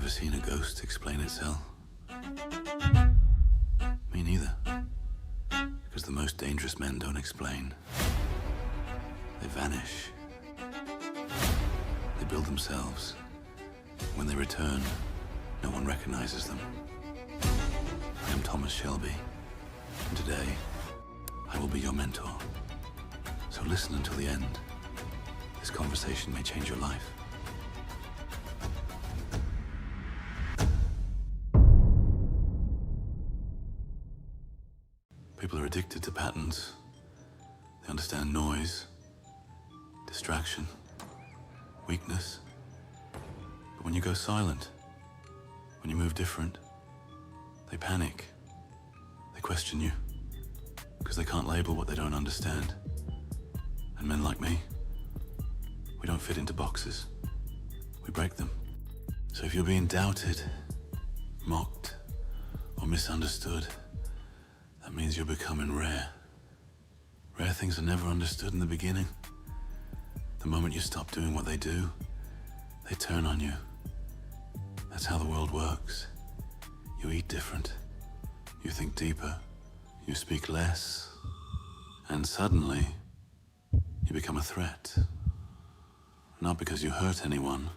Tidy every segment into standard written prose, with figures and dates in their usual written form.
Ever seen a ghost explain itself? Me neither. Because the most dangerous men don't explain. They vanish. They build themselves. When they return, no one recognizes them. I am Thomas Shelby, and today, I will be your mentor. So listen until the end. This conversation may change your life. People are addicted to patterns. They understand noise, distraction, weakness. But when you go silent, when you move different, they panic. They question you because they can't label what they don't understand. And men like me, we don't fit into boxes. We break them. So if you're being doubted, mocked, or misunderstood, that means you're becoming rare. Rare things are never understood in the beginning. The moment you stop doing what they do, they turn on you. That's how the world works. You eat different. You think deeper. You speak less. And suddenly, you become a threat. Not because you hurt anyone,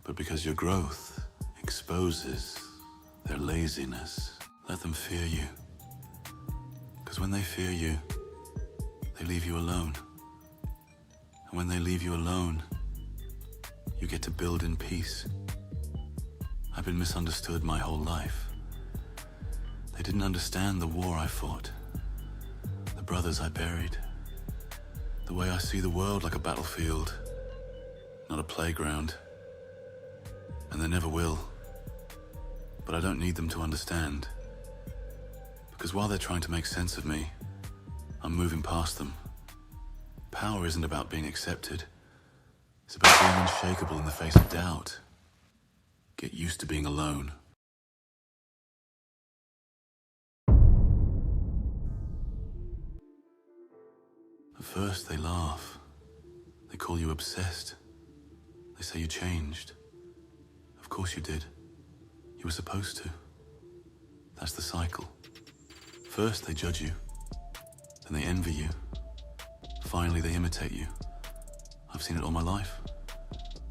but because your growth exposes their laziness. Let them fear you. Because when they fear you, they leave you alone. And when they leave you alone, you get to build in peace. I've been misunderstood my whole life. They didn't understand the war I fought, the brothers I buried, the way I see the world like a battlefield, not a playground. And they never will. But I don't need them to understand. Because while they're trying to make sense of me, I'm moving past them. Power isn't about being accepted. It's about being unshakable in the face of doubt. Get used to being alone. At first, they laugh. They call you obsessed. They say you changed. Of course you did. You were supposed to. That's the cycle. First, they judge you. Then they envy you. Finally, they imitate you. I've seen it all my life.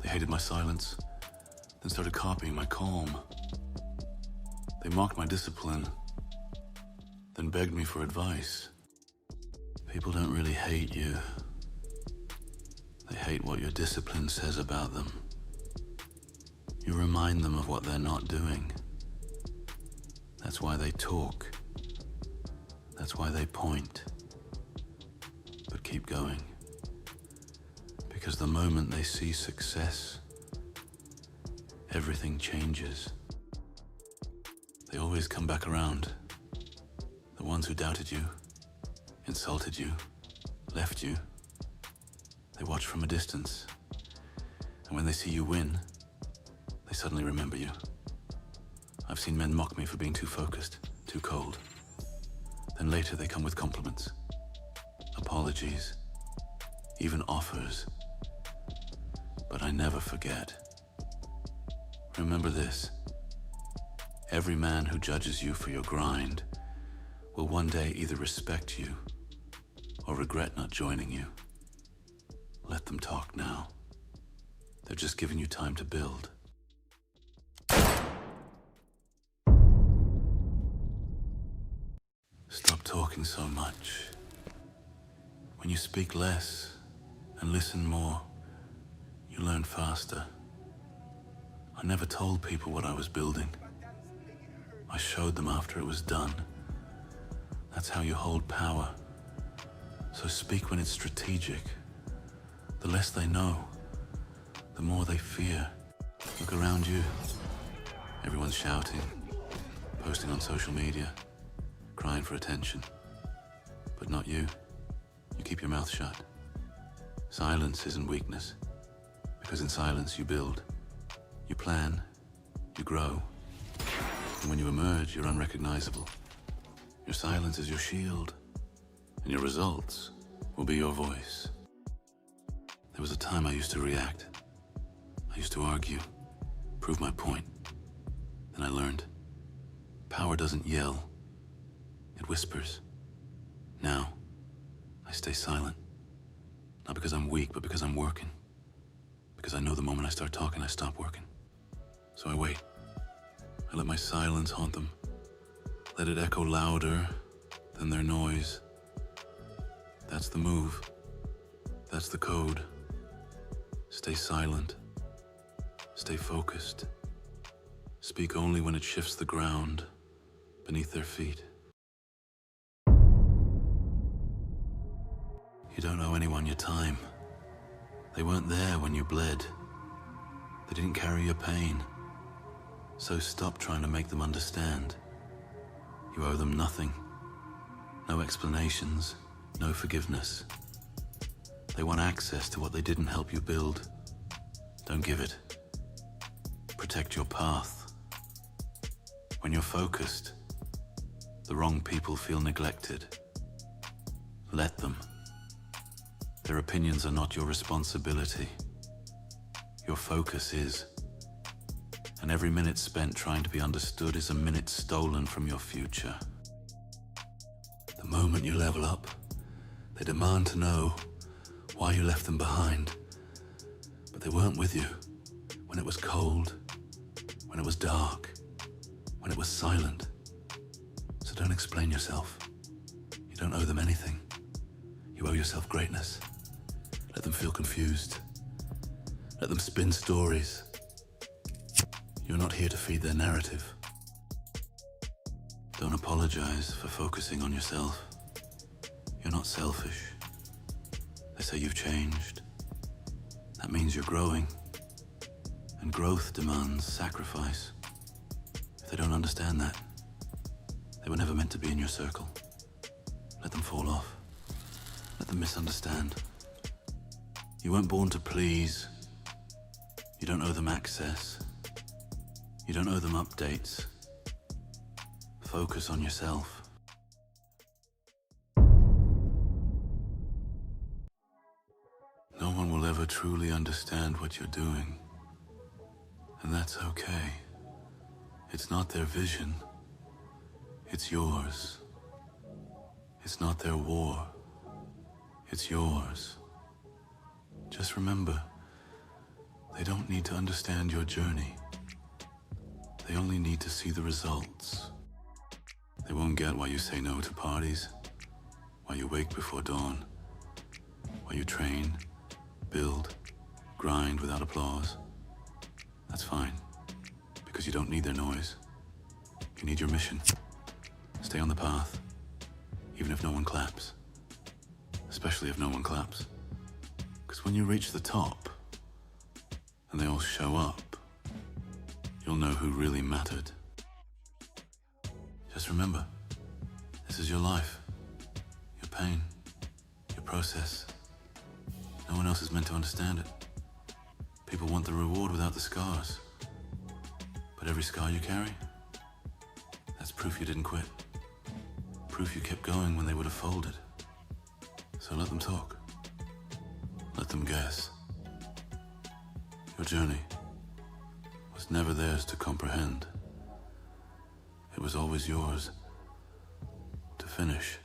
They hated my silence, then started copying my calm. They mocked my discipline, then begged me for advice. People don't really hate you. They hate what your discipline says about them. You remind them of what they're not doing. That's why they talk. That's why they point. But keep going. Because the moment they see success, everything changes. They always come back around. The ones who doubted you, insulted you, left you, they watch from a distance. And when they see you win, they suddenly remember you. I've seen men mock me for being too focused, too cold. Then later they come with compliments, apologies, even offers. But I never forget. Remember this. Every man who judges you for your grind will one day either respect you or regret not joining you. Let them talk now. They're just giving you time to build. Stop talking so much. When you speak less and listen more, you learn faster. I never told people what I was building. I showed them after it was done. That's how you hold power. So speak when it's strategic. The less they know, the more they fear. Look around you. Everyone's shouting, posting on social media, crying for attention. But not you. You keep your mouth shut. Silence isn't weakness, because in silence you build. You plan, you grow, and when you emerge, you're unrecognizable. Your silence is your shield, and your results will be your voice. There was a time I used to react. I used to argue, prove my point. Then I learned, power doesn't yell, it whispers. Now, I stay silent. Not because I'm weak, but because I'm working. Because I know the moment I start talking, I stop working. So I wait. I let my silence haunt them. Let it echo louder than their noise. That's the move. That's the code. Stay silent. Stay focused. Speak only when it shifts the ground beneath their feet. You don't owe anyone your time. They weren't there when you bled. They didn't carry your pain. So stop trying to make them understand. You owe them nothing. No explanations, no forgiveness. They want access to what they didn't help you build. Don't give it. Protect your path. When you're focused, the wrong people feel neglected. Let them. Their opinions are not your responsibility. Your focus is. And every minute spent trying to be understood is a minute stolen from your future. The moment you level up, they demand to know why you left them behind. But they weren't with you when it was cold, when it was dark, when it was silent. So don't explain yourself. You don't owe them anything. You owe yourself greatness. Let them feel confused. Let them spin stories. You're not here to feed their narrative. Don't apologize for focusing on yourself. You're not selfish. They say you've changed. That means you're growing. And growth demands sacrifice. If they don't understand that, they were never meant to be in your circle. Let them fall off. Let them misunderstand. You weren't born to please. You don't owe them access. You don't owe them updates. Focus on yourself. No one will ever truly understand what you're doing. And that's okay. It's not their vision. It's yours. It's not their war. It's yours. Just remember, they don't need to understand your journey. They only need to see the results. They won't get why you say no to parties, why you wake before dawn, why you train, build, grind without applause. That's fine, because you don't need their noise. You need your mission. Stay on the path, even if no one claps. Especially if no one claps. Because when you reach the top, and they all show up, you'll know who really mattered. Just remember, this is your life, your pain, your process. No one else is meant to understand it. People want the reward without the scars. But every scar you carry, that's proof you didn't quit. Proof you kept going when they would have folded. So let them talk. Let them guess. Your journey was never theirs to comprehend. It was always yours to finish.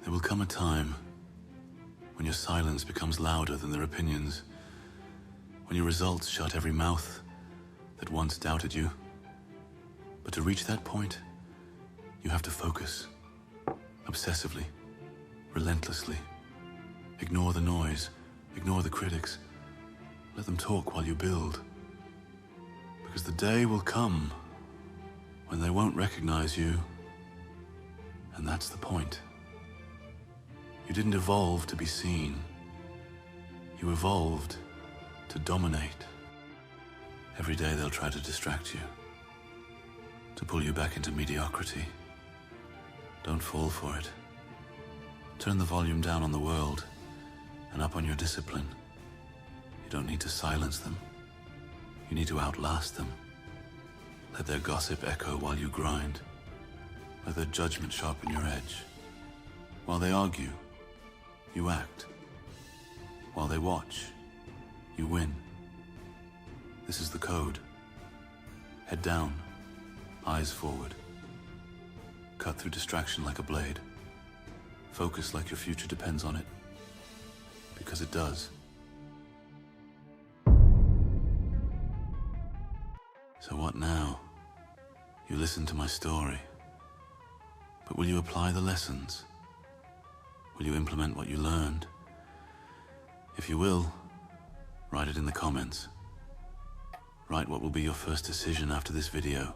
There will come a time when your silence becomes louder than their opinions, when your results shut every mouth that once doubted you. But to reach that point, you have to focus, obsessively, relentlessly. Ignore the noise, ignore the critics. Let them talk while you build. Because the day will come when they won't recognize you, and that's the point. You didn't evolve to be seen. You evolved to dominate. Every day they'll try to distract you, to pull you back into mediocrity. Don't fall for it. Turn the volume down on the world and up on your discipline. You don't need to silence them. You need to outlast them. Let their gossip echo while you grind. Let their judgment sharpen your edge. While they argue, you act. While they watch, you win. This is the code. Head down, eyes forward. Cut through distraction like a blade. Focus like your future depends on it. Because it does. So what now? You listen to my story. But will you apply the lessons? Will you implement what you learned? If you will, write it in the comments. Write what will be your first decision after this video.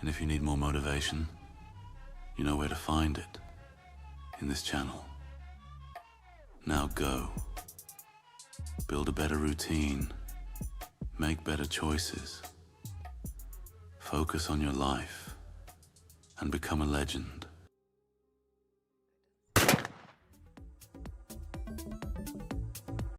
And if you need more motivation, you know where to find it. In this channel. Now go. Build a better routine. Make better choices. Focus on your life. And become a legend.